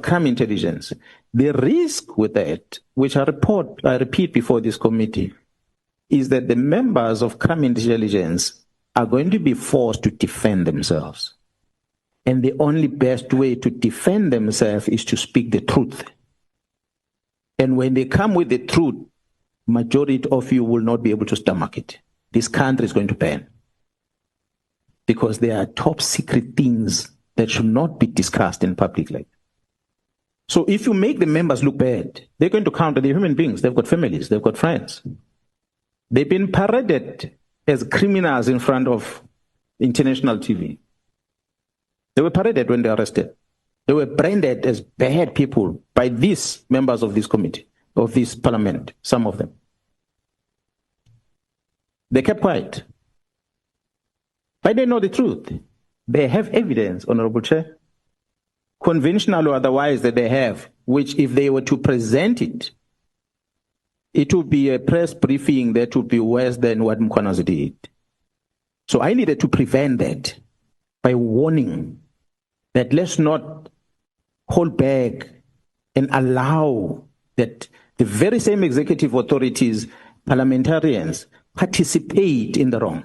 crime intelligence. The risk with that, which I repeat before this committee, is that the members of crime intelligence are going to be forced to defend themselves. And the only best way to defend themselves is to speak the truth. And when they come with the truth, majority of you will not be able to stomach it. This country is going to burn. Because there are top secret things that should not be discussed in public life. So if you make the members look bad, they're going to counter the human beings. They've got families, they've got friends. They've been paraded as criminals in front of international TV. They were paraded when they were arrested. They were branded as bad people by these members of this committee, of this parliament, some of them. They kept quiet. But they know the truth. They have evidence, Honorable Chair, conventional or otherwise, that they have, which if they were to present it, it would be a press briefing that would be worse than what Mkhwanazi did. So I needed to prevent that by warning that let's not hold back and allow that the very same executive authorities, parliamentarians, participate in the wrong.